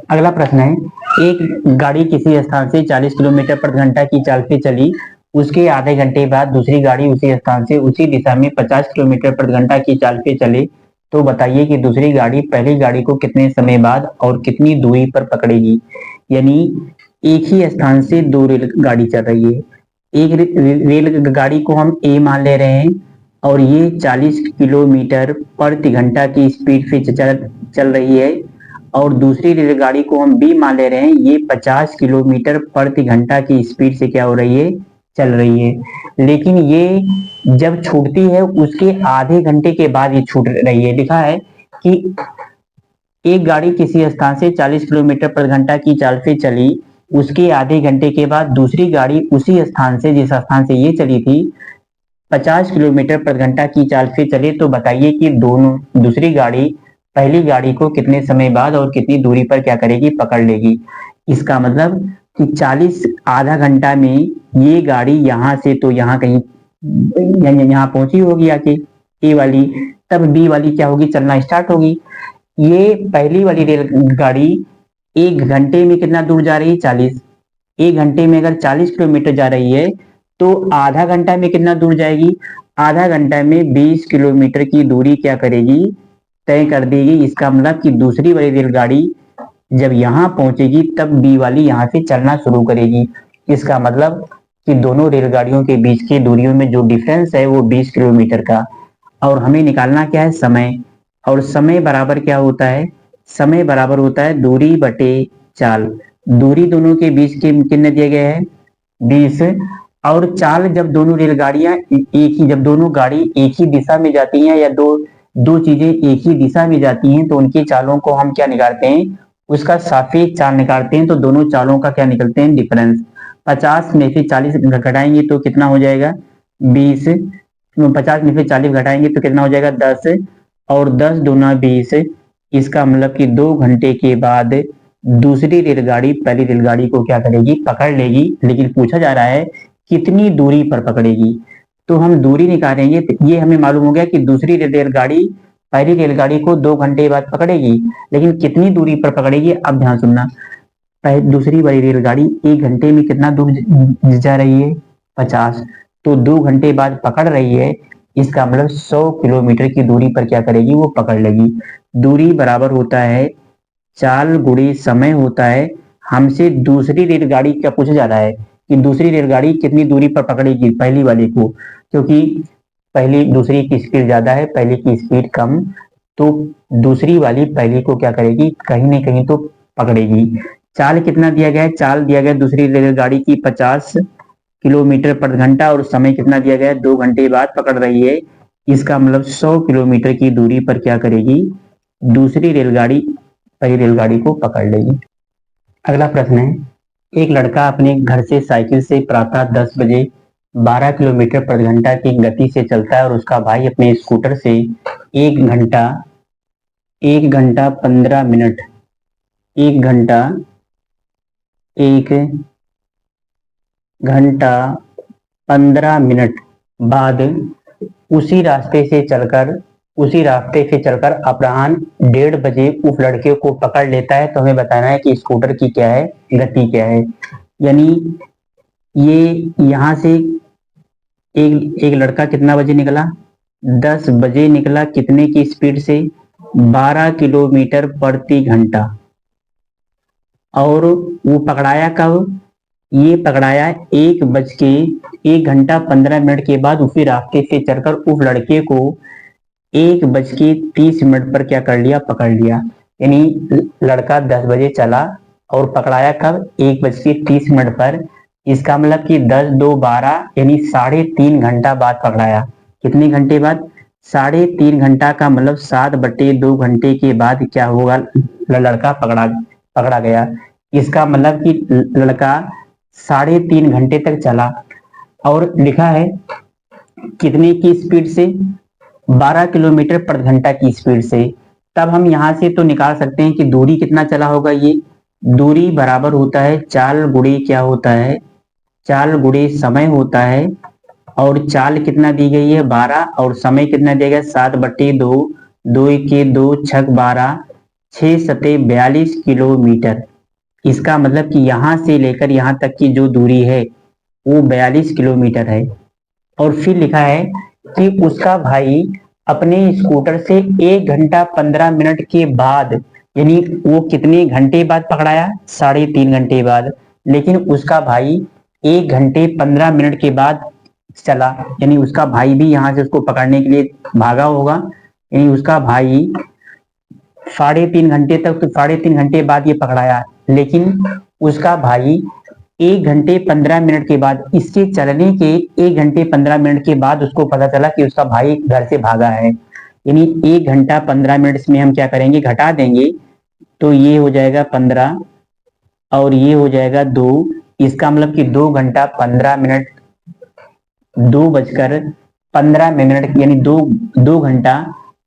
अगला प्रश्न है, एक गाड़ी किसी स्थान से 40 किलोमीटर प्रति घंटा की चाल से चली, उसके आधे घंटे बाद दूसरी गाड़ी उसी स्थान से उसी दिशा में 50 किलोमीटर प्रति घंटा की चाल से चले, तो बताइए कि दूसरी गाड़ी पहली गाड़ी को कितने समय बाद और कितनी दूरी पर पकड़ेगी। यानी एक ही स्थान से दो रेलगाड़ी चल रही है। एक रेलगाड़ी को हम ए मान ले रहे हैं और ये 40 किलोमीटर प्रति घंटा की स्पीड से चल रही है, और दूसरी रेलगाड़ी को हम बी मान ले रहे हैं, ये 50 किलोमीटर प्रति घंटा की स्पीड से क्या हो रही है, चल रही है। लेकिन ये जब छूटती है उसके आधे घंटे के बाद ये छूट रही है। लिखा है कि एक गाड़ी किसी स्थान से 40 किलोमीटर प्रति घंटा की चाल से चली, उसके आधे घंटे के बाद दूसरी गाड़ी उसी स्थान से, जिस स्थान से ये चली थी, 50 किलोमीटर प्रति घंटा की चाल से चले, तो बताइए कि दोनों दूसरी गाड़ी पहली गाड़ी को कितने समय बाद और कितनी दूरी पर क्या करेगी, पकड़ लेगी। इसका मतलब कि 40 आधा घंटा में ये गाड़ी यहाँ से तो यहाँ कहीं यहाँ पहुंची होगी आके ए वाली, तब बी वाली क्या होगी, चलना स्टार्ट होगी। ये पहली वाली रेलगाड़ी एक घंटे में कितना दूर जा रही है, 40। एक घंटे में अगर 40 किलोमीटर जा रही है तो आधा घंटा में कितना दूर जाएगी, आधा घंटा में 20 किलोमीटर की दूरी क्या करेगी, तय कर देगी। इसका मतलब कि दूसरी वाली रेलगाड़ी जब यहाँ पहुंचेगी तब बी वाली यहाँ से चलना शुरू करेगी। इसका मतलब कि दोनों रेलगाड़ियों के बीच की दूरियों में जो डिफरेंस है वो 20 किलोमीटर का। और हमें निकालना क्या है, समय। और समय बराबर क्या होता है, समय बराबर होता है दूरी बटे चाल। दूरी दोनों के बीच के कितने दिए गए हैं, 20। और चाल जब दोनों रेलगाड़ियां एक ही, जब दोनों गाड़ी एक ही दिशा में जाती हैं या दो दो चीजें एक ही दिशा में जाती हैं तो उनकी चालों को हम क्या निकालते हैं, उसका सापेक्ष चाल निकालते हैं। तो दोनों चालों का क्या निकलते हैं, डिफरेंस। 50 में से 40 घटाएंगे तो कितना हो जाएगा, 20। 50 में से 40 घटाएंगे तो कितना हो जाएगा, 10। और 10 दूना 20। इसका मतलब कि 2 घंटे के बाद दूसरी रेलगाड़ी पहली रेलगाड़ी को क्या करेगी, पकड़ लेगी। लेकिन पूछा जा रहा है कितनी दूरी पर पकड़ेगी, तो हम दूरी निकालेंगे। तो ये हमें मालूम हो गया कि दूसरी रेलगाड़ी पहली रेलगाड़ी को 2 घंटे बाद पकड़ेगी, लेकिन कितनी दूरी पर पकड़ेगी, अब ध्यान सुनना। दूसरी वाली रेलगाड़ी 1 घंटे में कितना दूर जा रही है, 50। तो 2 घंटे बाद पकड़ रही है, इसका मतलब 100 किलोमीटर की दूरी पर क्या करेगी, वो पकड़ लेगी। दूरी बराबर होता है चाल गुणे समय होता है। हमसे दूसरी रेलगाड़ी का पूछा जा रहा है कि दूसरी रेलगाड़ी कितनी दूरी पर पकड़ेगी पहली वाली को, क्योंकि पहली दूसरी की स्पीड ज्यादा है, पहली की स्पीड कम, तो दूसरी वाली पहली को क्या करेगी, कहीं ना कहीं तो पकड़ेगी। चाल कितना दिया गया है, चाल दिया गया दूसरी रेलगाड़ी की 50 किलोमीटर प्रति घंटा और समय कितना दिया गया है, 2 घंटे बाद पकड़ रही है। इसका मतलब 100 किलोमीटर की दूरी पर क्या करेगी, दूसरी रेलगाड़ी पहली रेलगाड़ी को पकड़ लेगी। अगला प्रश्न है, एक लड़का अपने घर से साइकिल से प्रातः 10 बजे 12 किलोमीटर प्रति घंटा की गति से चलता है और उसका भाई अपने स्कूटर से 1 घंटा 1 घंटा 15 मिनट 1 घंटा 1 घंटा 15 मिनट बाद उसी रास्ते से चलकर अपराह्न 1:30 बजे उस लड़के को पकड़ लेता है। तो हमें बताना है कि स्कूटर की क्या है, गति क्या है। यानी ये यहाँ से एक लड़का कितना बजे निकला, 10 बजे निकला, कितने की स्पीड से, 12 किलोमीटर प्रति घंटा। और वो पकड़ाया कब, ये पकड़ाया 1 घंटा 15 मिनट के बाद उसी रास्ते से चलकर उस लड़के को 1:30 पर क्या कर लिया, पकड़ लिया। यानी लड़का 10 बजे चला और पकड़ाया कब, 1:30 पर। इसका मतलब कि 10 2 12 यानी 3.5 घंटा बाद पकड़ाया। कितने घंटे बाद, 3.5 घंटा का मतलब 7/2 घंटे के बाद क्या होगा, लड़का पकड़ा गया। इसका मतलब कि लड़का 3.5 घंटे तक चला और लिखा है कितने की स्पीड से, 12 किलोमीटर प्रति घंटा की स्पीड से। तब हम यहाँ से तो निकाल सकते हैं कि दूरी कितना चला होगा। ये दूरी बराबर होता है चाल गुणे क्या होता है, चाल गुणे समय होता है। और चाल कितना दी गई है, 12, और समय कितना दिया गया, 7/2। 2 के 2 6 12 6 सते 42 किलोमीटर। इसका मतलब कि यहाँ से लेकर यहाँ तक की जो दूरी है वो 42 किलोमीटर है। और फिर लिखा है कि उसका भाई अपने स्कूटर से 1 घंटा 15 मिनट के बाद, यानी वो कितने घंटे बाद पकड़ाया, 3.5 घंटे बाद, लेकिन उसका भाई 1 घंटे 15 मिनट के बाद चला, यानी उसका भाई भी यहाँ से उसको पकड़ने के लिए भागा होगा। यानी उसका भाई 3.5 घंटे तक, तो 3.5 घंटे बाद ये पकड़ाया, लेकिन उसका भाई 1 घंटे 15 मिनट के बाद, इसके चलने के 1 घंटे 15 मिनट के बाद उसको पता चला कि उसका भाई घर से भागा है। यानी 1 घंटा 15 मिनट में हम क्या करेंगे, घटा देंगे, तो ये हो जाएगा 15 और ये हो जाएगा 2। इसका मतलब कि 2 घंटा 15 मिनट, 2 बजकर 15 मिनट, यानी 2 घंटा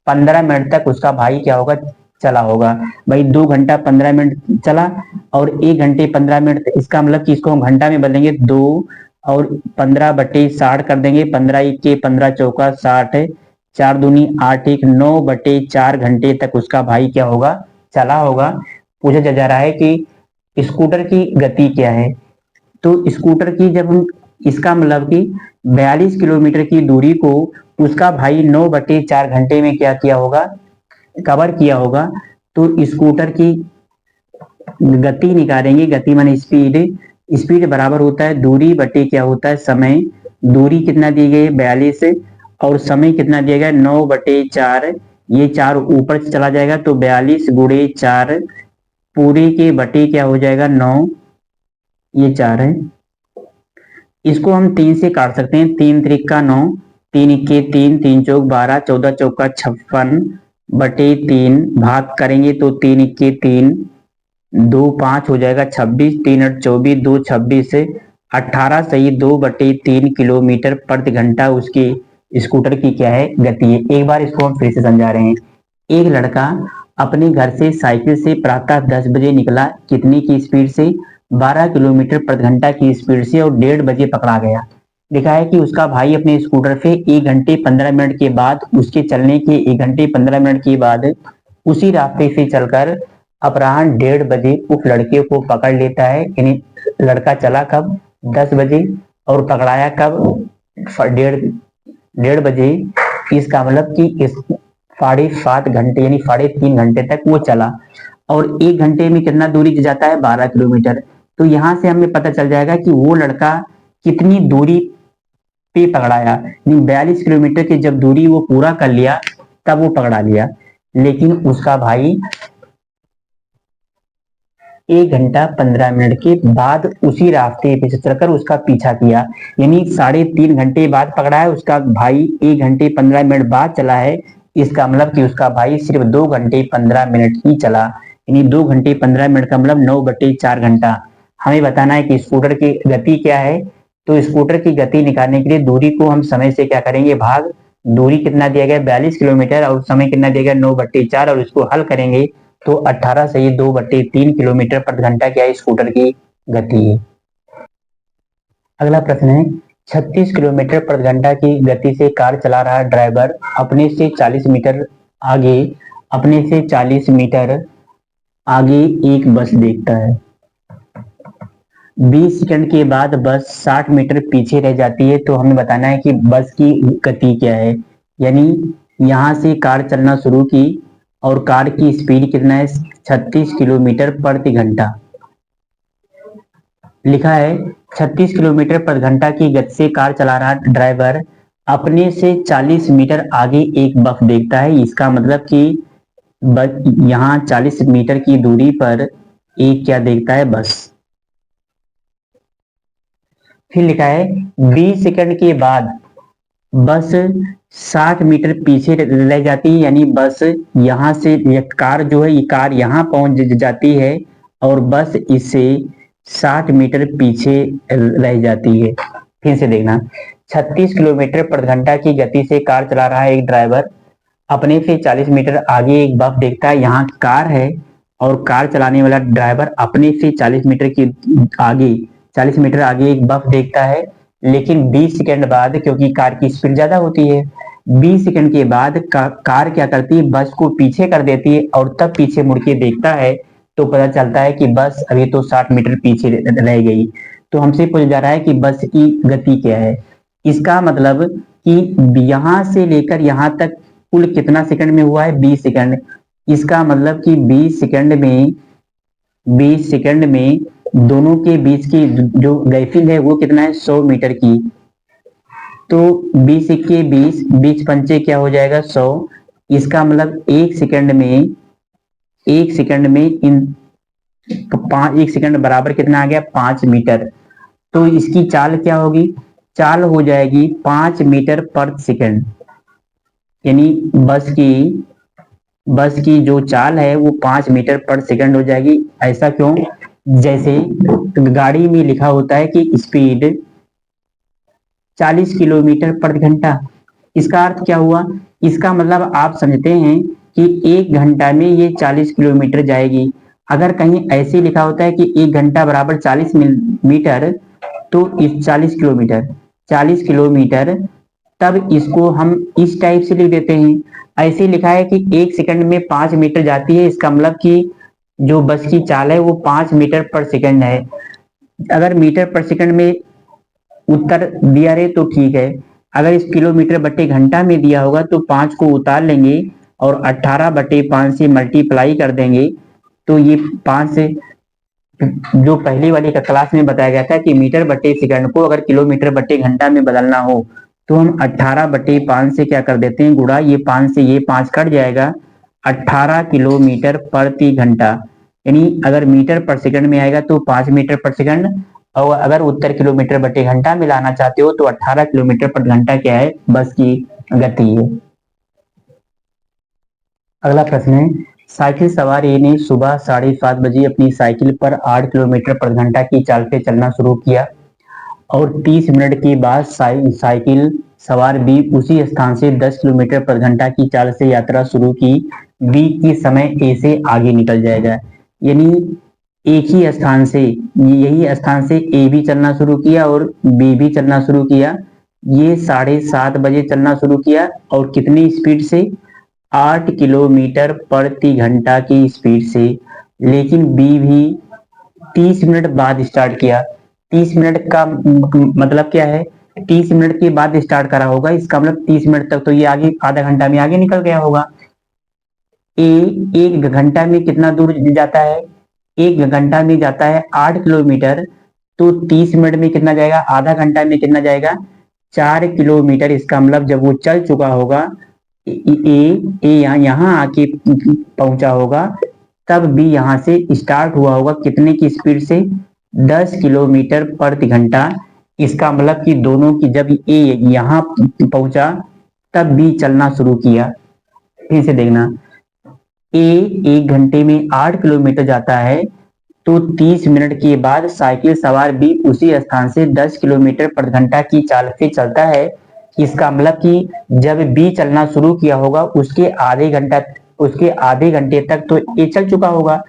15 मिनट तक उसका भाई क्या होगा, चला होगा। भाई 2 घंटा 15 मिनट चला और 1 घंटे 15 मिनट, इसका मतलब कि इसको हम घंटा में बदलेंगे, 2 और 15/60 कर देंगे, 15 × 1 = 15 × 4 = 60, 4×2 = 8, 9/4 घंटे तक उसका भाई क्या होगा, चला होगा। पूछा जा रहा है कि स्कूटर की गति क्या है। तो स्कूटर की जब हम, इसका मतलब कि 42 किलोमीटर की दूरी को उसका भाई 9/4 घंटे में क्या किया होगा, कवर किया होगा। तो स्कूटर की गति निकालेंगे, गति माने स्पीड, स्पीड बराबर होता है दूरी बटे क्या होता है, समय। दूरी कितना दी गई है, 42, और समय कितना दिया गया, 9/4। ये 4 ऊपर से चला जाएगा तो 42 × 4 पूरे के बटे क्या हो जाएगा, 9। ये 4 है, इसको हम 3 से काट सकते हैं, 3×3 = 9, 3 × 1 = 3, 3 × 4 = 12, 14 × 4 = 3/3 भाग करेंगे तो 3 × 1 = 3, 2 5 हो जाएगा 26, 3 × 8 = 24, 2 26 से 18 सही 2/3 किलोमीटर प्रति घंटा उसके स्कूटर की क्या है, गति है। एक बार इसको हम फिर से समझा रहे हैं। एक लड़का अपने घर से साइकिल से प्रातः 10 बजे निकला, कितने की स्पीड से, 12 किलोमीटर प्रति घंटा की स्पीड से, और 1:30 बजे पकड़ा गया। लिखा है कि उसका भाई अपने स्कूटर से 1 घंटे 15 मिनट के बाद, उसके चलने के 1 घंटे 15 मिनट के बाद उसी रास्ते से चलकर अपराह्न 1:30 बजे उस लड़के को पकड़ लेता है। यानी लड़का चला कब, 10 बजे, और पकड़ाया कब, 1:30 बजे। इसका मतलब कि इस 7.5 घंटे यानी 3.5 घंटे तक वो चला, और 1 घंटे में कितना दूरी जाता है, 12 किलोमीटर। तो यहाँ से हमें पता चल जाएगा कि वो लड़का कितनी दूरी पे पकड़ाया। 42 किलोमीटर की जब दूरी वो पूरा कर लिया तब वो पकड़ा लिया, लेकिन उसका भाई 1 घंटा 15 मिनट के बाद उसी रास्ते पे चलकर उसका पीछा किया। यानी 3.5 घंटे बाद पकड़ा है, उसका भाई 1 घंटे 15 मिनट बाद चला है। इसका मतलब कि उसका भाई सिर्फ 2 घंटे 15 मिनट ही चला, यानी 2 घंटे 15 मिनट का मतलब 9/4 घंटा। हमें बताना है कि स्कूटर की गति क्या है। तो स्कूटर की गति निकालने के लिए दूरी को हम समय से क्या करेंगे, भाग। दूरी कितना दिया गया, 42 किलोमीटर, और समय कितना दिया गया, 9/4, और इसको हल करेंगे तो 18 से ये 2/3 किलोमीटर प्रति घंटा क्या है, स्कूटर की गति है। अगला प्रश्न है, 36 किलोमीटर प्रति घंटा की गति से कार चला रहा ड्राइवर अपने से 40 मीटर आगे, अपने से 40 मीटर आगे एक बस देखता है। 20 सेकंड के बाद बस 60 मीटर पीछे रह जाती है। तो हमें बताना है कि बस की गति क्या है। यानी यहाँ से कार चलना शुरू की और कार की स्पीड कितना है, 36 किलोमीटर प्रति घंटा। लिखा है 36 किलोमीटर प्रति घंटा की गति से कार चला रहा ड्राइवर अपने से 40 मीटर आगे एक बस देखता है। इसका मतलब कि यहाँ 40 मीटर की दूरी पर एक क्या देखता है, बस। फिर लिखा है 20 सेकंड के बाद बस 60 मीटर पीछे रह जाती है। यानी बस यहाँ से, ये कार जो है, ये कार यहाँ पहुंच जाती है और बस इससे 60 मीटर पीछे रह जाती है। फिर से देखना, 36 किलोमीटर प्रति घंटा की गति से कार चला रहा है एक ड्राइवर अपने से 40 मीटर आगे एक बस देखता है। यहाँ कार है और कार चलाने वाला ड्राइवर अपने से 40 मीटर की आगे, 40 मीटर आगे एक बस देखता है। लेकिन 20 सेकंड बाद, क्योंकि कार की स्पीड ज्यादा होती है, 20 सेकंड के बाद कार क्या करती है, बस को पीछे कर देती है और तब पीछे मुड़ के देखता है तो पता चलता है कि बस अभी तो 60 मीटर पीछे रह गई। तो हमसे पूछा जा रहा है कि बस की गति क्या है। इसका मतलब कि यहां से लेकर यहां तक कुल कितना सेकंड में हुआ है, 20 सेकंड। इसका मतलब कि 20 सेकंड में दोनों के बीच की जो गैपिंग है वो कितना है, 100 मीटर की। तो 20 इक्के 20, 20 पंचे क्या हो जाएगा, 100। इसका मतलब एक सेकंड में इन एक सेकंड बराबर कितना आ गया, 5 मीटर। तो इसकी चाल क्या होगी, चाल हो जाएगी 5 मीटर पर सेकंड। यानी बस की जो चाल है वो 5 मीटर पर सेकंड हो जाएगी। ऐसा क्यों, जैसे गाड़ी में लिखा होता है कि स्पीड 40 किलोमीटर प्रति घंटा। इसका अर्थ क्या हुआ, इसका मतलब आप समझते हैं कि 1 घंटा में ये 40 किलोमीटर जाएगी। अगर कहीं ऐसे लिखा होता है कि 1 घंटा बराबर 40 मीटर, तो इस 40 किलोमीटर तब इसको हम इस टाइप से लिख देते हैं। ऐसे लिखा है कि 1 सेकंड में 5 मीटर जाती है, इसका मतलब कि जो बस की चाल है वो 5 मीटर पर सेकंड है। अगर मीटर पर सेकंड में उत्तर दिया रहे तो ठीक है, अगर इस किलोमीटर बटे घंटा में दिया होगा तो 5 को उतार लेंगे और 18/5 से मल्टीप्लाई कर देंगे। तो ये 5 से, जो पहली वाली का क्लास में बताया गया था कि मीटर बटे सेकंड को अगर किलोमीटर बटे घंटा में बदलना हो तो हम 18/5 से क्या कर देते हैं, गुणा। ये 5 से ये 5 कट जाएगा, 18 किलोमीटर प्रति घंटा। यानी अगर मीटर पर सेकंड में आएगा तो 5 मीटर पर सेकंड, और अगर उत्तर किलोमीटर बटे घंटा में लाना चाहते हो तो 18 किलोमीटर प्रति घंटा क्या है, बस की गति है। अगला प्रश्न है, साइकिल सवार ए ने सुबह 7:30 बजे अपनी साइकिल पर 8 किलोमीटर प्रति घंटा की चाल से चलना शुरू किया और 30 मिनट के बाद साइकिल सवार बी उसी स्थान से 10 किलोमीटर प्रति घंटा की चाल से यात्रा शुरू की। बी की समय ए से आगे निकल जाएगा। यानी एक ही स्थान से, यही स्थान से ए भी चलना शुरू किया और बी भी चलना शुरू किया। ये 7:30 बजे चलना शुरू किया और कितनी स्पीड से, 8 किलोमीटर प्रति घंटा की स्पीड से। लेकिन बी भी 30 मिनट बाद स्टार्ट किया। 30 मिनट का मतलब क्या है, 30 मिनट के बाद स्टार्ट करा होगा, इसका मतलब 30 मिनट तक तो ये आगे आधा घंटा में आगे निकल गया होगा। ए 1 घंटा में कितना दूर जाता है, 1 घंटा में जाता है 8 किलोमीटर। तो 30 मिनट में कितना जाएगा, आधा घंटा में कितना जाएगा, 4 किलोमीटर। इसका मतलब जब वो चल चुका होगा, यहाँ आके पहुंचा होगा, तब भी यहाँ से स्टार्ट हुआ होगा कितने की स्पीड से, 10 किलोमीटर प्रति घंटा। इसका मतलब कि दोनों की, जब ए यहाँ पहुंचा तब भी चलना शुरू किया। फिर से देखना, ए 1 घंटे में 8 किलोमीटर जाता है, तो 30 मिनट के बाद साइकिल सवार बी उसी स्थान से 10 किलोमीटर प्रति घंटा की चाल से चलता है। इसका मतलब कि जब बी चलना शुरू किया होगा उसके आधे घंटे तक तो ए चल चुका होगा।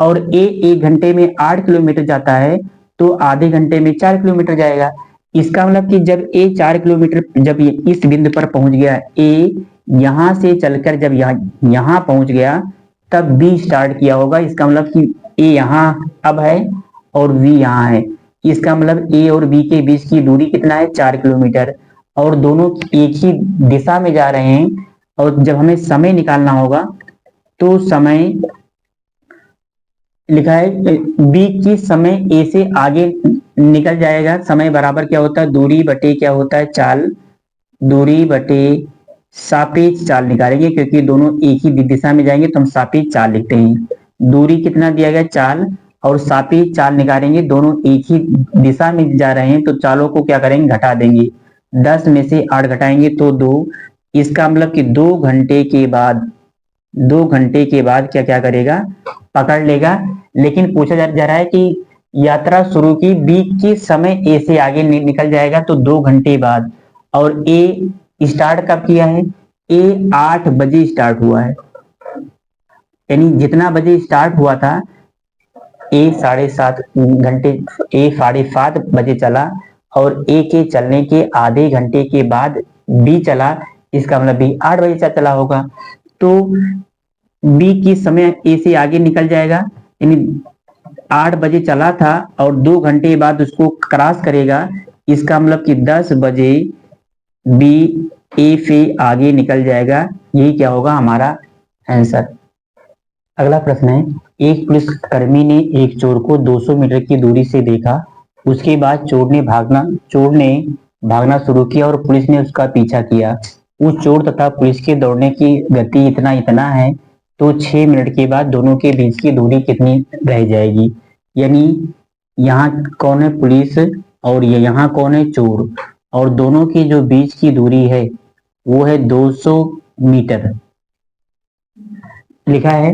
और ए 1 घंटे में 8 किलोमीटर जाता है तो आधे घंटे में 4 किलोमीटर जाएगा। इसका मतलब कि जब ए 4 किलोमीटर, जब ये इस बिंदु पर पहुंच गया, ए यहां से चलकर जब यहाँ पहुंच गया तब बी स्टार्ट किया होगा। इसका मतलब कि ए यहाँ अब है और बी यहाँ है। इसका मतलब ए और बी के बीच की दूरी कितना है, 4 किलोमीटर, और दोनों एक ही दिशा में जा रहे हैं। और जब हमें समय निकालना होगा तो समय लिखा है बी की समय ए से आगे निकल जाएगा। समय बराबर क्या होता है, दूरी बटे क्या होता है, चाल। दूरी बटे सापेक्ष चाल निकालेंगे, क्योंकि दोनों एक ही दिशा में जाएंगे तो हम सापेक्ष चाल लिखते हैं। दूरी कितना दिया गया, चाल, और सापेक्ष चाल निकालेंगे, दोनों एक ही दिशा में जा रहे हैं तो चालों को क्या करेंगे, घटा देंगे। 10 में से 8 घटाएंगे तो 2। इसका मतलब कि 2 घंटे के बाद क्या क्या करेगा, पकड़ लेगा। लेकिन पूछा जा रहा है कि यात्रा शुरू की बी की समय ए से आगे निकल जाएगा तो 2 घंटे बाद, और ए स्टार्ट कब किया है, ए 8 बजे स्टार्ट हुआ है। यानी जितना बजे स्टार्ट हुआ था, ए 7:30 घंटे, ए 7:30 बजे चला और ए के चलने के आधे घंटे के बाद बी चला। इसका मतलब बी 8 बजे चला होगा। तो बी की समय ए से आगे निकल जाएगा, यानी 8 बजे चला था और 2 घंटे बाद उसको क्रॉस करेगा, इसका मतलब कि 10 बजे बी ए से आगे निकल जाएगा। यही क्या होगा हमारा आंसर। अगला प्रश्न है, एक पुलिसकर्मी ने एक चोर को 200 मीटर की दूरी से देखा। उसके बाद चोर ने भागना शुरू किया और पुलिस ने उसका पीछा किया। उस चोर तथा पुलिस के दौड़ने की गति इतना इतना है, तो 6 मिनट के बाद दोनों के बीच की दूरी कितनी रह जाएगी। यानी यहाँ कौन है पुलिस और यहाँ कौन है चोर, और दोनों की जो बीच की दूरी है वो है 200 मीटर। लिखा है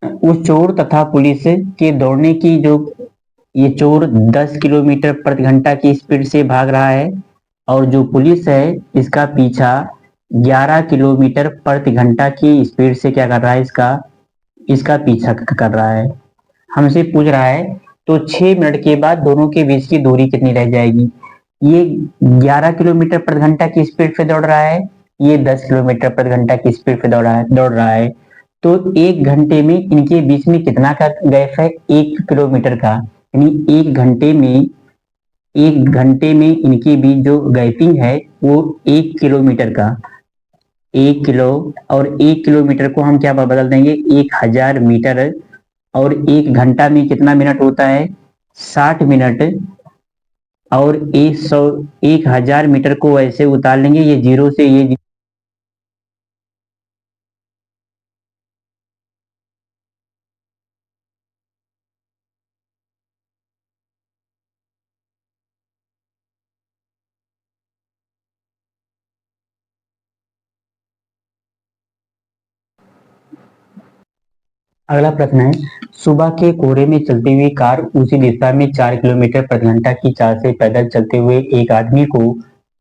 उस चोर तथा पुलिस के दौड़ने की जो, ये चोर 10 किलोमीटर प्रति घंटा की स्पीड से भाग रहा है और जो पुलिस है इसका पीछा 11 किलोमीटर प्रति घंटा की स्पीड से क्या कर रहा है, इसका इसका पीछा कर रहा है। हमसे पूछ रहा है तो 6 मिनट के बाद दोनों के बीच की दूरी कितनी रह जाएगी। ये 11 किलोमीटर प्रति घंटा की स्पीड से दौड़ रहा है, ये 10 किलोमीटर प्रति घंटा की स्पीड से दौड़ रहा है। तो 1 घंटे में इनके बीच में कितना का गैप है, 1 किलोमीटर का। यानी 1 घंटे में इनके बीच जो गैपिंग है वो 1 किलोमीटर का, 1 किलो, और 1 किलोमीटर को हम क्या बदल देंगे 1000 मीटर, और 1 घंटा में कितना मिनट होता है 60 मिनट, और 1000 मीटर को ऐसे उतार लेंगे, ये जीरो से ये अगला प्रश्न है, सुबह के कोहरे में चलती हुई कार उसी दिशा में 4 किलोमीटर प्रति घंटा की चाल से पैदल चलते हुए एक आदमी को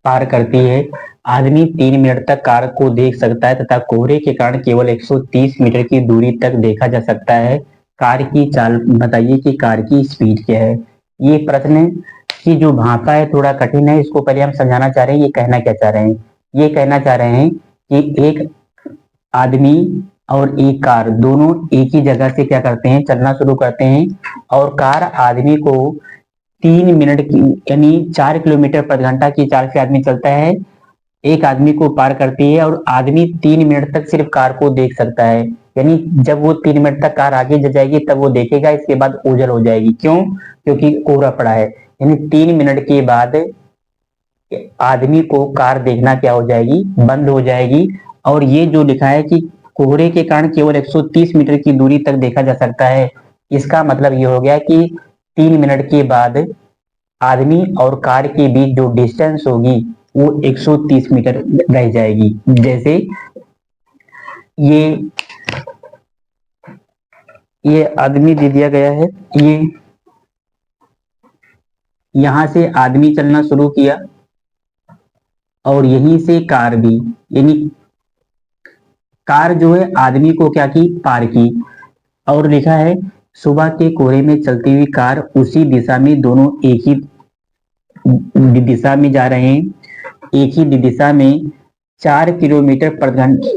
पार करती है। आदमी 3 मिनट तक कार को देख सकता है तथा कोहरे के कारण केवल 130 मीटर की दूरी तक देखा जा सकता है। कार की चाल बताइए कि कार की स्पीड क्या है। ये प्रश्न की जो भाषा है थोड़ा कठिन है, इसको पहले हम समझाना चाह रहे हैं ये कहना क्या चाह रहे हैं। ये कहना चाह रहे हैं कि एक आदमी और एक कार दोनों एक ही जगह से क्या करते हैं, चलना शुरू करते हैं, और कार आदमी को 3 मिनट की यानी 4 किलोमीटर प्रति घंटा की चाल से आदमी चलता है, एक आदमी को पार करती है, और आदमी 3 मिनट तक सिर्फ कार को देख सकता है। यानी जब वो 3 मिनट तक कार आगे जाएगी तब वो देखेगा, इसके बाद ओझल हो जाएगी। क्यों? क्योंकि कोहरा पड़ा है। यानी 3 मिनट के बाद आदमी को कार देखना क्या हो जाएगी, बंद हो जाएगी। और ये जो लिखा है कि कोहरे के कारण केवल 130 मीटर की दूरी तक देखा जा सकता है, इसका मतलब ये हो गया कि 3 मिनट के बाद आदमी और कार के बीच जो डिस्टेंस होगी वो 130 मीटर रह जाएगी। जैसे ये आदमी दे दिया गया है, ये यहां से आदमी चलना शुरू किया और यहीं से कार भी, यानी कार जो है आदमी को क्या की, पार की। और लिखा है सुबह के कोहरे में चलती हुई कार उसी दिशा में, दोनों एक ही दिशा में जा रहे हैं, एक ही दिशा में 4 किलोमीटर प्रति घंटा,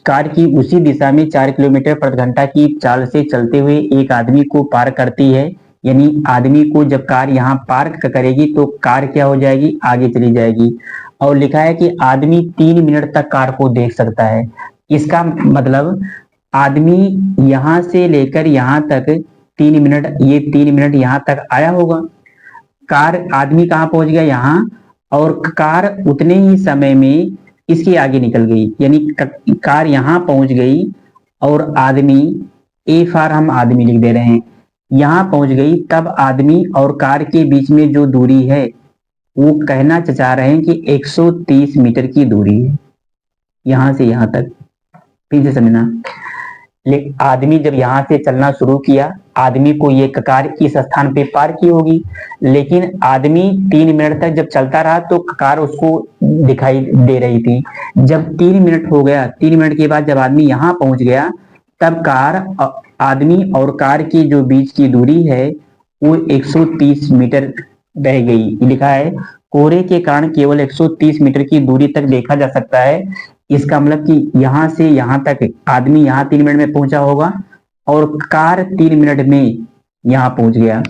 कार की उसी दिशा में 4 किलोमीटर प्रति घंटा की चाल से चलते हुए एक आदमी को पार करती है। यानी आदमी को जब कार यहाँ पार करेगी तो कार क्या हो जाएगी, आगे चली जाएगी। और लिखा है कि आदमी 3 मिनट तक कार को देख सकता है। इसका मतलब आदमी यहां से लेकर यहां तक 3 मिनट, ये 3 मिनट यहां तक आया होगा, कार आदमी कहाँ पहुंच गया, यहाँ, और कार उतने ही समय में इसके आगे निकल गई। यानी कार यहाँ पहुंच गई और आदमी, ए फार हम आदमी लिख दे रहे हैं, यहाँ पहुंच गई, तब आदमी और कार के बीच में जो दूरी है वो कहना चाह रहे हैं कि 130 मीटर की दूरी है यहां से यहां तक। फिर से समझना, लेकिन आदमी जब यहाँ से चलना शुरू किया, आदमी को ये कार इस स्थान पे पार की होगी, लेकिन आदमी 3 मिनट तक जब चलता रहा तो कार उसको दिखाई दे रही थी। जब 3 मिनट हो गया, 3 मिनट के बाद जब आदमी यहाँ पहुंच गया, तब कार, आदमी और कार की जो बीच की दूरी है वो 130 मीटर रह गई। लिखा है कोहरे के कारण केवल 130 मीटर की दूरी तक देखा जा सकता है। इसका मतलब कि यहाँ से यहाँ तक आदमी यहाँ 3 मिनट में पहुंचा होगा और कार 3 मिनट में यहाँ पहुंच गया।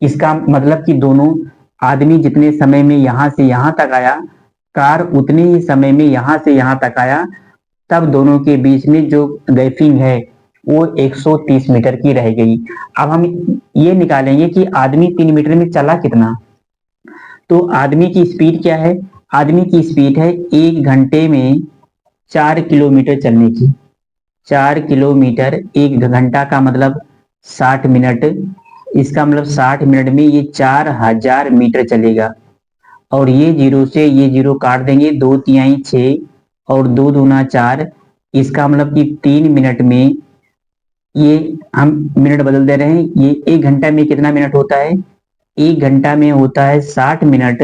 इसका मतलब कि दोनों, आदमी जितने समय में यहाँ से यहाँ तक आया, कार उतने ही समय में यहाँ से यहाँ तक आया, तब दोनों के बीच में जो गैपिंग है वो 130 मीटर की रह गई। अब हम ये निकालेंगे कि आदमी 3 मीटर में चला कितना। तो आदमी की स्पीड क्या है? आदमी की स्पीड है 1 घंटे में 4 किलोमीटर चलने की। 4 किलोमीटर 1 घंटा का मतलब 60 मिनट। इसका मतलब 60 मिनट में ये 4000 मीटर चलेगा। और ये जीरो से ये जीरो काट देंगे, 2 तिहाई 6 और 2 दूना 4। इसका मतलब कि 3 मिनट में, ये हम मिनट बदल दे रहे हैं, ये 1 घंटा में कितना मिनट होता है? 1 घंटा में होता है 60 मिनट।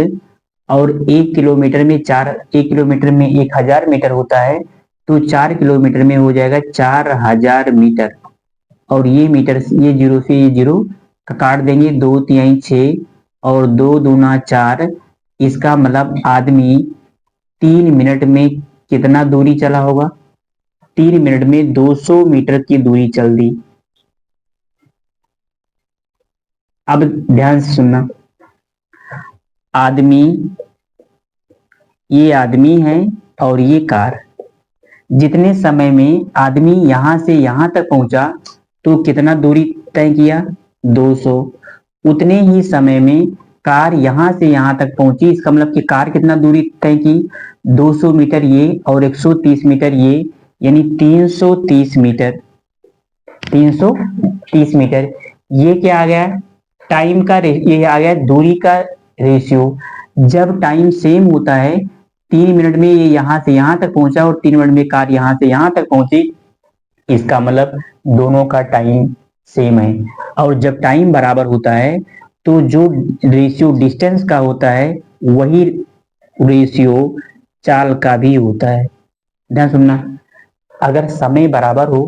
और 1 किलोमीटर में 1 किलोमीटर में 1000 मीटर होता है, तो 4 किलोमीटर में हो जाएगा 4000 मीटर। और ये मीटर, ये जीरो से ये जीरो काट देंगे, 2 तिहाई 6 और 2 दूना 4। इसका मतलब आदमी 3 मिनट में कितना दूरी चला होगा? 3 मिनट में 200 मीटर की दूरी चल दी। अब ध्यान से सुनना, आदमी, ये आदमी है और ये कार। जितने समय में आदमी यहां से यहां तक पहुंचा तो कितना दूरी तय किया? 200। उतने ही समय में कार यहां से यहां तक पहुंची। इसका मतलब कि कार कितना दूरी तय की? 200 मीटर ये और 130 मीटर ये, यानी 330 मीटर। 330 मीटर। ये क्या आ गया? टाइम का ये आ गया दूरी का रेशियो। जब टाइम सेम होता है, 3 मिनट में ये यहां से यहां तक पहुंचा और 3 मिनट में कार यहां से यहां तक पहुंची, इसका मतलब दोनों का टाइम सेम है। और जब टाइम बराबर होता है तो जो रेशियो डिस्टेंस का होता है वही रेशियो चाल का भी होता है। ध्यान सुनना, अगर समय बराबर हो,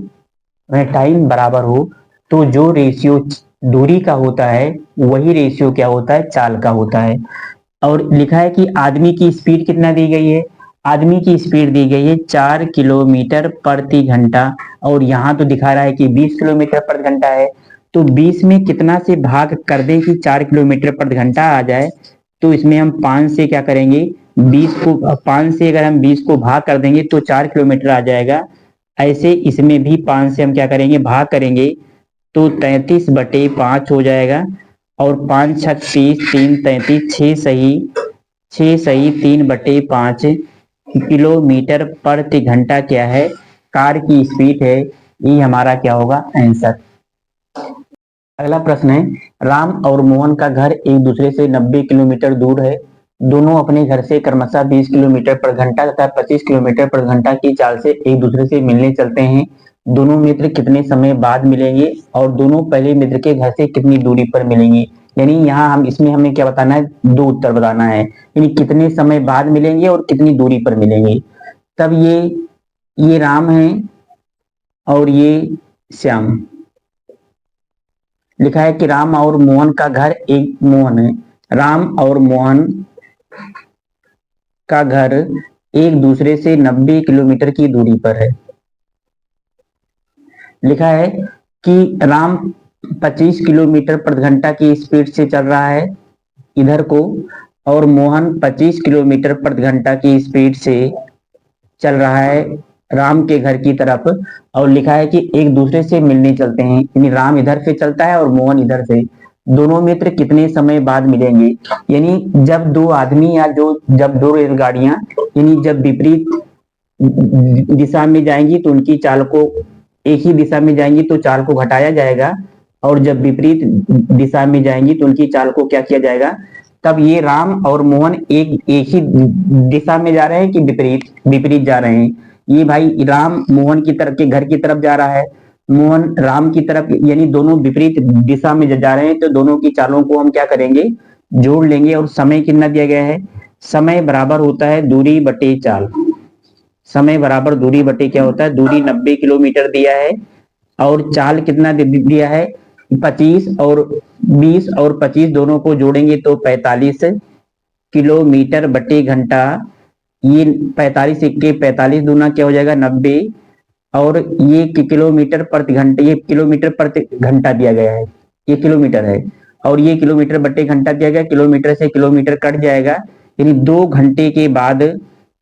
वह टाइम बराबर हो, तो जो रेशियो दूरी का होता है वही रेशियो क्या होता है? चाल का होता है। और लिखा है कि आदमी की स्पीड कितना दी गई है? आदमी की स्पीड दी गई है 4 किलोमीटर प्रति घंटा। और यहाँ तो दिखा रहा है कि 20 किलोमीटर प्रति घंटा है। तो 20 में कितना से भाग कर दें कि 4 किलोमीटर प्रति घंटा आ जाए? तो इसमें हम 5 से क्या करेंगे? 20 को 5 से अगर हम 20 को भाग कर देंगे तो 4 किलोमीटर आ जाएगा। ऐसे इसमें भी 5 से हम क्या करेंगे? भाग करेंगे, तो 33/5 हो जाएगा। और 5 × 6 = 30, 3 × 33, 6 सही 3/5 किलोमीटर प्रति घंटा क्या है? कार की स्पीड है। ये हमारा क्या होगा? आंसर। अगला प्रश्न है, राम और मोहन का घर एक दूसरे से 90 किलोमीटर दूर है। दोनों अपने घर से क्रमशः 20 किलोमीटर प्रति घंटा तथा 25 किलोमीटर प्रति घंटा की चाल से एक दूसरे से मिलने चलते हैं। दोनों मित्र कितने समय बाद मिलेंगे और दोनों पहले मित्र के घर से कितनी दूरी पर मिलेंगे? यानी यहाँ हम इसमें हमें क्या बताना है? 2 उत्तर बताना है, यानी कितने समय बाद मिलेंगे और कितनी दूरी पर मिलेंगे। तब ये राम है और ये श्याम। लिखा है कि राम और मोहन का घर एक, मोहन है, राम और मोहन का घर एक दूसरे से 90 किलोमीटर की दूरी पर है। लिखा है कि राम 25 किलोमीटर प्रति घंटा की स्पीड से चल रहा है इधर को, और मोहन 25 किलोमीटर प्रति घंटा की स्पीड से चल रहा है राम के घर की तरफ। और लिखा है कि एक दूसरे से मिलने चलते हैं, यानी राम इधर से चलता है और मोहन इधर से। दोनों मित्र कितने समय बाद मिलेंगे? यानी जब दो आदमी या जब दो रेलगाड़ियां, यानी जब विपरीत दिशा में जाएंगी तो उनकी चाल को, एक ही दिशा में जाएंगी तो चाल को घटाया जाएगा, और जब विपरीत दिशा में जाएंगी तो उनकी चाल को क्या किया जाएगा? तब ये राम और मोहन एक ही दिशा में जा रहे हैं कि विपरीत विपरीत जा रहे हैं? ये भाई राम मोहन की तरफ के घर की तरफ जा रहा है, मोहन राम की तरफ, यानी दोनों विपरीत दिशा में जा रहे हैं। तो दोनों की चालों को हम क्या करेंगे? जोड़ लेंगे। और समय कितना दिया गया है? समय बराबर होता है दूरी बटे चाल। समय बराबर दूरी बटे क्या होता है? दूरी 90 किलोमीटर दिया है और चाल कितना दिया है? 25, और 20 और 25 दोनों को जोड़ेंगे तो 45 किलोमीटर बटे घंटा, ये 45 इक्के 45 दूना क्या हो जाएगा 90, और ये किलोमीटर प्रति घंटा, ये किलोमीटर प्रति घंटा दिया गया है, ये किलोमीटर है, और ये किलोमीटर बटे घंटा दिया गया, किलोमीटर से किलोमीटर कट जाएगा, यानी 2 घंटे के बाद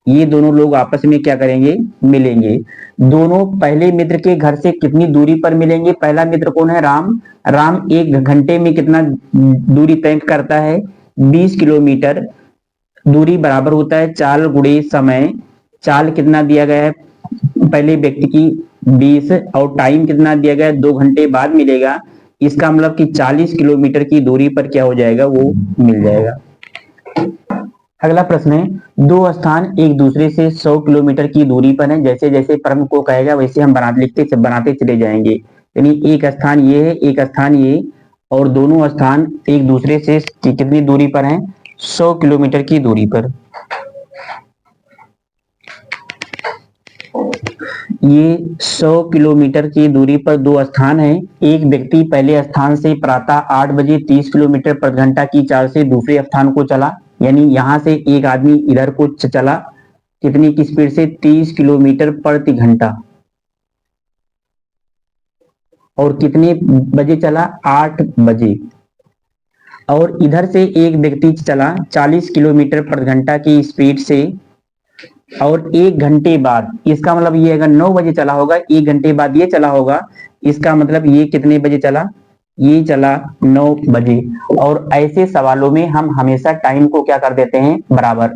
ये दोनों लोग आपस में क्या करेंगे, मिलेंगे। दोनों पहले मित्र के घर से कितनी दूरी पर मिलेंगे? पहला मित्र कौन है? राम। राम 1 घंटे में कितना दूरी तय करता है? 20 किलोमीटर। दूरी बराबर होता है चाल गुणे समय। चाल कितना दिया गया है पहले व्यक्ति की? 20, और टाइम कितना दिया गया है? 2 घंटे बाद मिलेगा। इसका मतलब कि 40 किलोमीटर की दूरी पर क्या हो जाएगा, वो मिल जाएगा। अगला प्रश्न है, दो स्थान एक दूसरे से 100 किलोमीटर की दूरी पर हैं। जैसे जैसे क्रम को कहेगा वैसे हम बनाते चले जाएंगे। यानी एक स्थान ये है, एक स्थान ये, और दोनों स्थान एक दूसरे से कितनी दूरी पर हैं? 100 किलोमीटर की दूरी पर। ये 100 किलोमीटर की दूरी पर दो स्थान हैं। एक व्यक्ति पहले स्थान से प्रातः 8 बजे 30 किलोमीटर प्रति घंटा की चाल से दूसरे स्थान को चला, यानी यहां से एक आदमी इधर को चला, कितनी की स्पीड से? 30 किलोमीटर प्रति घंटा। और कितने बजे चला? 8 बजे। और इधर से एक व्यक्ति चला 40 किलोमीटर प्रति घंटा की स्पीड से, और 1 घंटे बाद, इसका मतलब ये अगर 9 बजे चला होगा, 1 घंटे बाद ये चला होगा, इसका मतलब ये कितने बजे चला? ये चला 9 बजे। और ऐसे सवालों में हम हमेशा टाइम को क्या कर देते हैं? बराबर।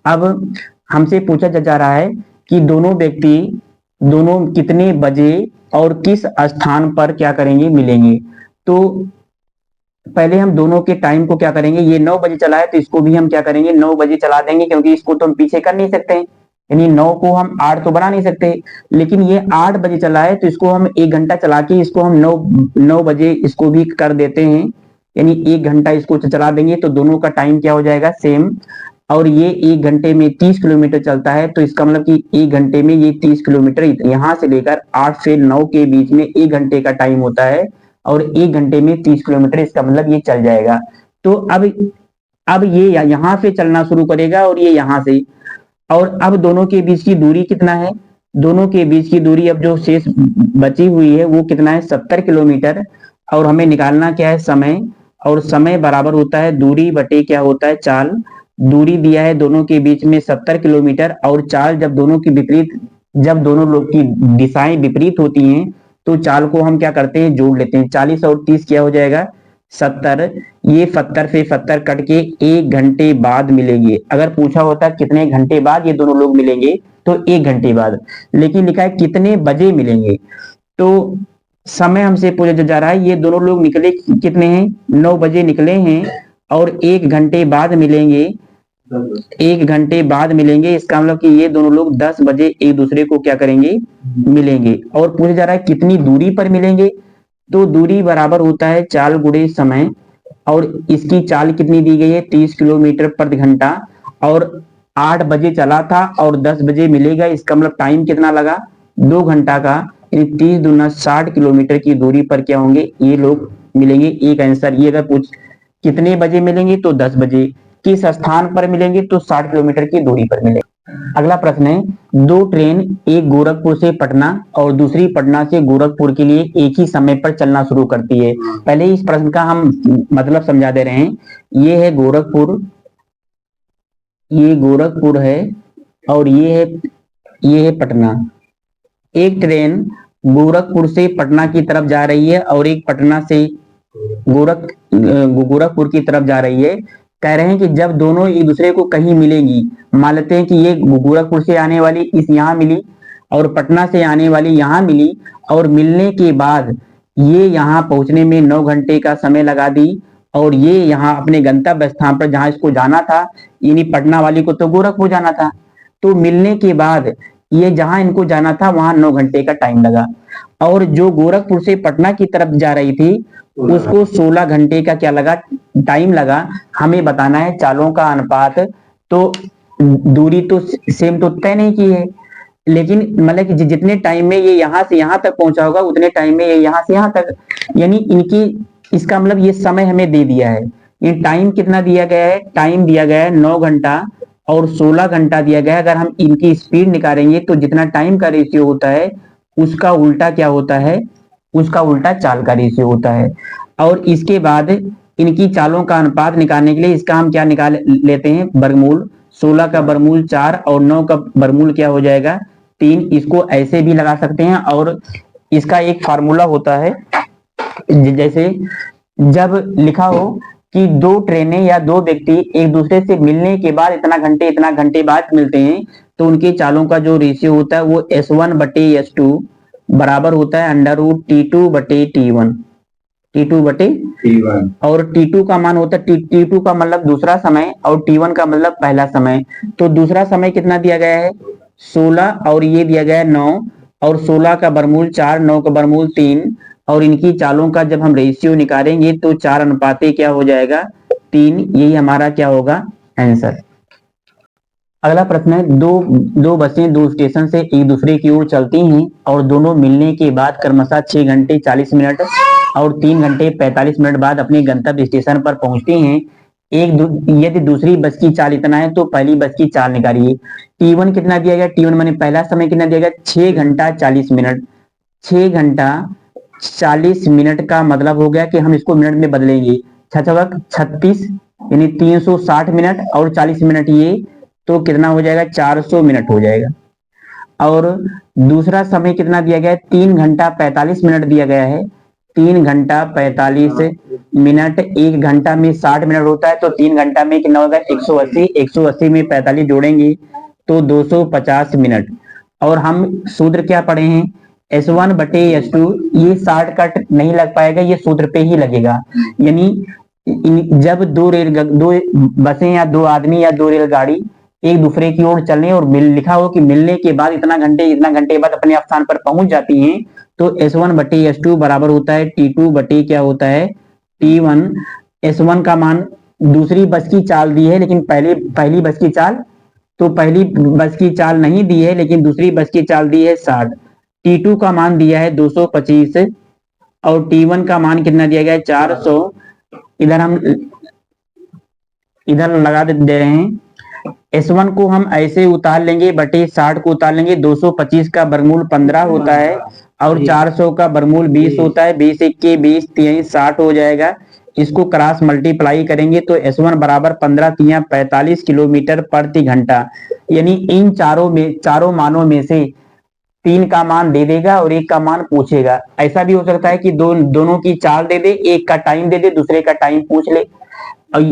अब हमसे पूछा जा रहा है कि दोनों व्यक्ति दोनों कितने बजे और किस स्थान पर क्या करेंगे? मिलेंगे। तो पहले हम दोनों के टाइम को क्या करेंगे? ये 9 बजे चला है तो इसको भी हम क्या करेंगे? 9 बजे चला देंगे, क्योंकि इसको तो हम पीछे कर नहीं सकते, यानी 9 को हम 8 तो बना नहीं सकते। लेकिन ये 8 बजे चला है तो इसको हम 1 घंटा चला के इसको हम 9 बजे इसको भी कर देते हैं, यानी 1 घंटा इसको चला देंगे, तो दोनों का टाइम क्या हो जाएगा? सेम। और ये 1 घंटे में 30 किलोमीटर चलता है, तो इसका मतलब कि 1 घंटे में ये 30 किलोमीटर, यहाँ से लेकर 8 से 9 के बीच में 1 घंटे का टाइम होता है, और 1 घंटे में 30 किलोमीटर, इसका मतलब ये चल जाएगा। तो अब ये यहां से चलना शुरू करेगा और ये यहां से, और अब दोनों के बीच की दूरी कितना है? दोनों के बीच की दूरी अब जो शेष बची हुई है वो कितना है? 70 किलोमीटर। और हमें निकालना क्या है? समय। और समय बराबर होता है दूरी बटे क्या होता है? चाल। दूरी दिया है दोनों के बीच में 70 किलोमीटर, और चाल जब जब दोनों लोग की दिशाएं विपरीत होती हैं तो चाल को हम क्या करते हैं? जोड़ लेते हैं। 40 और 30 क्या हो जाएगा? 70। ये 70 से 70 कट के 1 घंटे बाद मिलेंगे। अगर पूछा होता कितने घंटे बाद ये दोनों लोग मिलेंगे, तो 1 घंटे बाद। लेकिन लिखा है कितने बजे मिलेंगे, तो समय हमसे पूछा जा रहा है ये दोनों लोग निकले कितने हैं? 9 बजे निकले हैं, और 1 घंटे बाद मिलेंगे। 1 घंटे बाद मिलेंगे, इसका मतलब कि ये दोनों लोग 10 बजे एक दूसरे को क्या करेंगे? मिलेंगे। और पूछा जा रहा है कितनी दूरी पर मिलेंगे, तो दूरी बराबर होता है चाल गुणे समय। और इसकी चाल कितनी दी गई है? 30 किलोमीटर प्रति घंटा, और 8 बजे चला था और 10 बजे मिलेगा, इसका मतलब टाइम कितना लगा? 2 घंटा का, यानी 30 दूना 60 किलोमीटर की दूरी पर क्या होंगे? ये लोग मिलेंगे। एक आंसर ये, अगर पूछ कितने बजे मिलेंगे तो 10 बजे, किस स्थान पर मिलेंगे तो 60 किलोमीटर की दूरी पर मिलेंगे। अगला प्रश्न है, दो ट्रेन, एक गोरखपुर से पटना और दूसरी पटना से गोरखपुर के लिए एक ही समय पर चलना शुरू करती है। पहले इस प्रश्न का हम मतलब समझा दे रहे हैं। ये है गोरखपुर, ये गोरखपुर है, और ये है पटना। एक ट्रेन गोरखपुर से पटना की तरफ जा रही है, और एक पटना से गोरखपुर की तरफ जा रही है। कह रहे हैं कि जब दोनों एक दूसरे को कहीं मिलेंगी, मान लेते हैं कि ये गोरखपुर से आने वाली इस यहाँ मिली, और पटना से आने वाली यहाँ मिली, और मिलने के बाद ये यहाँ पहुंचने में 9 घंटे का समय लगा दी, और ये यहाँ अपने गंतव्य स्थान पर जहां इसको जाना था, यानी पटना वाली को तो गोरखपुर जाना था, तो मिलने के बाद ये जहां इनको जाना था वहां 9 घंटे का टाइम लगा। और जो गोरखपुर से पटना की तरफ जा रही थी उसको 16 घंटे का क्या लगा? टाइम लगा। हमें बताना है चालों का अनुपात। तो दूरी तो सेम तो तय नहीं की है, लेकिन मतलब कि जितने टाइम में ये यहाँ से यहाँ तक पहुंचा होगा उतने टाइम में ये यहाँ से यहाँ तक, यानी इनकी, इसका मतलब ये समय हमें दे दिया है। ये टाइम कितना दिया गया है, टाइम दिया गया है 9 घंटा और 16 घंटा दिया गया है। अगर हम इनकी स्पीड निकालेंगे तो जितना टाइम का रेशियो होता है उसका उल्टा क्या होता है, उसका उल्टा चाल का रेशियो होता है। और इसके बाद इनकी चालों का अनुपात निकालने के लिए इसका हम क्या निकाल लेते हैं, वर्गमूल। 16 का वर्गमूल 4 और 9 का वर्गमूल क्या हो जाएगा, 3। इसको ऐसे भी लगा सकते हैं और इसका एक फार्मूला होता है, जैसे जब लिखा हो कि दो ट्रेनें या दो व्यक्ति एक दूसरे से मिलने के बाद इतना घंटे बाद मिलते हैं तो उनके चालों का जो रेशियो होता है वो S1/S2 बराबर होता है √T2/T1। T2/T1 और T2 का मान होता है, T2 का मतलब दूसरा समय और T1 का मतलब पहला समय। तो दूसरा समय कितना दिया गया है 16 और ये दिया गया है 9 और 16 का वर्गमूल 4, 9 का वर्गमूल 3 और इनकी चालों का जब हम रेशियो निकालेंगे तो 4 अनुपाते क्या हो जाएगा 3। यही हमारा क्या होगा आंसर। अगला प्रश्न है, दो बसें दो स्टेशन से एक दूसरे की ओर चलती हैं और दोनों मिलने के बाद क्रमशः 6 घंटे 40 मिनट और 3 घंटे 45 मिनट बाद अपने गंतव्य स्टेशन पर पहुंचती हैं। यदि दूसरी बस की चाल इतना है तो पहली बस की चाल निकालिए। T1 कितना दिया गया, T1 माने पहला समय कितना दिया गया 6 घंटा 40 मिनट। 6 घंटा 40 मिनट का मतलब हो गया कि हम इसको मिनट में बदलेंगे, 36 यानी 360 मिनट और 40 मिनट ये तो कितना हो जाएगा 400 मिनट हो जाएगा। और दूसरा समय कितना दिया गया है 3 घंटा 45 मिनट दिया गया है। 3 घंटा 45 मिनट, 1 घंटा में 60 मिनट होता है तो 3 घंटा में कितना होगा 180। 180 में 45 जोड़ेंगे तो 250 मिनट। और हम सूत्र क्या पढ़े हैं S1/S2, ये शॉर्टकट नहीं लग पाएगा, ये सूत्र पे ही लगेगा। यानी जब दो बसें या दो आदमी या दो रेलगाड़ी एक दूसरे की ओर चलने और लिखा हो कि मिलने के बाद इतना घंटे बाद अपने स्थान पर पहुंच जाती हैं तो S1/S2 बराबर होता है T2 क्या होता है T1। S1 का मान दूसरी बस की चाल दी है लेकिन पहली बस की चाल, तो पहली बस की चाल नहीं दी है लेकिन दूसरी बस की चाल दी है 60। T2 का मान दिया है 225 और T1 का मान कितना दिया गया है 400। इधर हम इधर लगा दे रहे हैं। S1 को हम ऐसे उतार लेंगे बटे 60 को उतार लेंगे। 225 का वर्गमूल 15 होता है और 400 का वर्गमूल 20 होता है। 20 1 20 3 60 हो जाएगा। इसको क्रॉस मल्टीप्लाई करेंगे तो S1 बराबर 15 3 45 किलोमीटर प्रति घंटा। यानी इन चारों मानों में से 3 का मान दे देगा और 1 का मान पूछेगा। ऐसा भी हो सकता है कि दोनों की चाल दे दे, एक का टाइम दे दे, दूसरे का टाइम पूछ ले,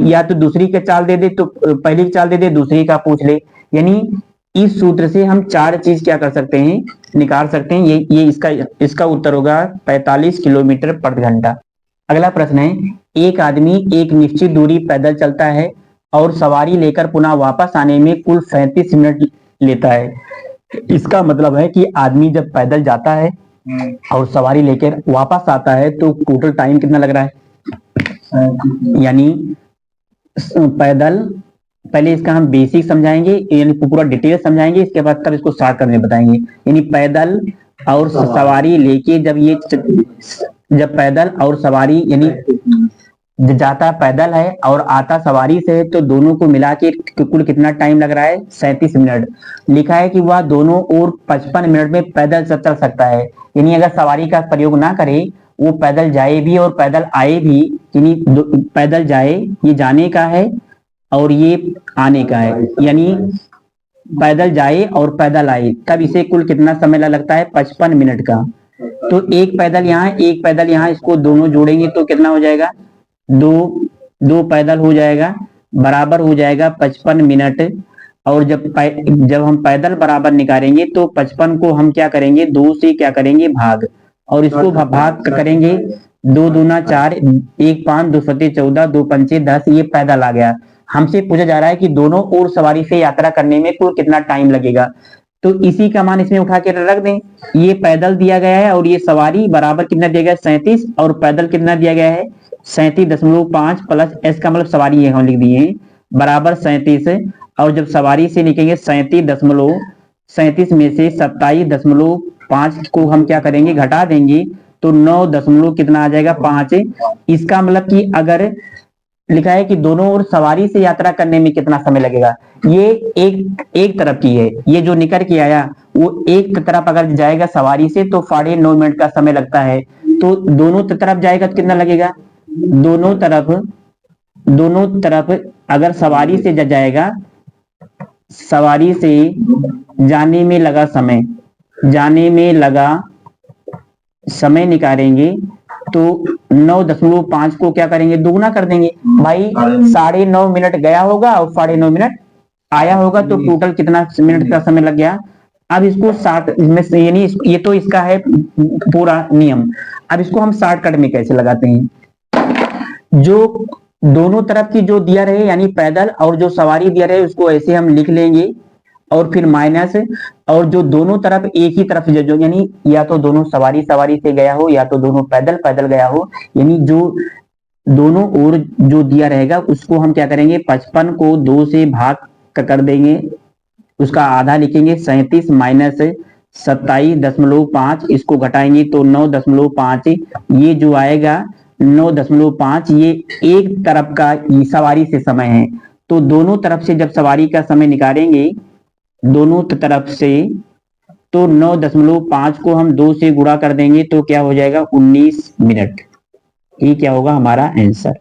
या तो दूसरी का चाल दे दे तो पहली की चाल दे दे, दूसरी का पूछ ले। यानी इस सूत्र से हम 4 चीज क्या कर सकते हैं, निकाल सकते हैं। ये इसका उत्तर होगा 45 किलोमीटर प्रति घंटा। अगला प्रश्न है, एक आदमी एक निश्चित दूरी पैदल चलता है और सवारी लेकर पुनः वापस आने में कुल 37 मिनट लेता है। इसका मतलब है कि आदमी जब पैदल जाता है और सवारी लेकर वापस आता है तो टोटल टाइम कितना लग रहा है। यानी पैदल, पहले इसका हम बेसिक समझाएंगे यानी पूरा डिटेल समझाएंगे, इसके बाद तब इसको स्टार्ट करने बताएंगे। यानी पैदल और सवारी लेके जब पैदल और सवारी यानी जाता पैदल है और आता सवारी से है तो दोनों को मिला के कुल कितना टाइम लग रहा है 37 मिनट। लिखा है कि वह दोनों ओर 55 मिनट में पैदल चल सकता है। यानी अगर सवारी का प्रयोग ना करे, वो पैदल जाए भी और पैदल आए भी, यानी पैदल जाए ये जाने का है और ये आने का है, यानी पैदल जाए और पैदल आए, तब इसे कुल कितना समय लगता है 55 मिनट का। तो एक पैदल यहाँ एक पैदल यहाँ, इसको दोनों जोड़ेंगे तो कितना हो जाएगा, दो पैदल हो जाएगा, बराबर हो जाएगा 55 मिनट। और जब हम पैदल बराबर निकालेंगे तो 55 को हम क्या करेंगे 2 से क्या करेंगे भाग, और इसको भाग करेंगे 2 दूना 4, 1 5, 2 सत्ते 14, 2 पंचे 10, ये पैदल आ गया। हमसे पूछा जा रहा है कि दोनों ओर सवारी से यात्रा करने में कुल कितना टाइम लगेगा, तो इसी का मान इसमें उठा के रख दें। ये पैदल दिया गया है और ये सवारी बराबर कितना दिया गया है 37, और पैदल कितना दिया गया है 37.5 प्लस एस का मतलब सवारी ये हम लिख दिए बराबर 37। और जब सवारी से लिखेंगे 37 में से 27.5 को हम क्या करेंगे घटा देंगे तो 9 दशमलव कितना आ जाएगा 5। इसका मतलब कि अगर लिखा है कि दोनों ओर सवारी से यात्रा करने में कितना समय लगेगा। ये एक तरफ की है, ये जो निकल के आया वो एक तरफ अगर जाएगा सवारी से तो 9.5 मिनट का समय लगता है, तो दोनों तरफ जाएगा तो कितना लगेगा। दोनों तरफ अगर सवारी से जाएगा, सवारी से जाने में लगा समय निकालेंगे तो 9.5 को क्या करेंगे, दुगुना कर देंगे भाई। 9.5 मिनट गया होगा और 9.5 मिनट आया होगा, तो टोटल कितना मिनट का समय लग गया। अब इसको 60 में से, यानी ये तो इसका है पूरा नियम। अब इसको हम शॉर्टकट में कैसे लगाते हैं, जो दोनों तरफ की जो दिया रहे यानी पैदल और जो सवारी दिया रहे उसको ऐसे हम लिख लेंगे, और फिर माइनस, और जो दोनों तरफ एक ही तरफ जो यानी या तो दोनों सवारी से गया हो या तो दोनों पैदल गया हो, यानी जो दोनों ओर जो दिया रहेगा उसको हम क्या करेंगे, 55 को 2 से भाग कर देंगे, उसका आधा लिखेंगे 37 माइनस 27.5, इसको घटाएंगे तो 9.5, ये जो आएगा 9.5, ये एक तरफ का सवारी से समय है। तो दोनों तरफ से जब सवारी का समय निकालेंगे दोनों तरफ से, तो 9.5 को हम 2 से गुणा कर देंगे तो क्या हो जाएगा 19 मिनट। ये क्या होगा हमारा आंसर।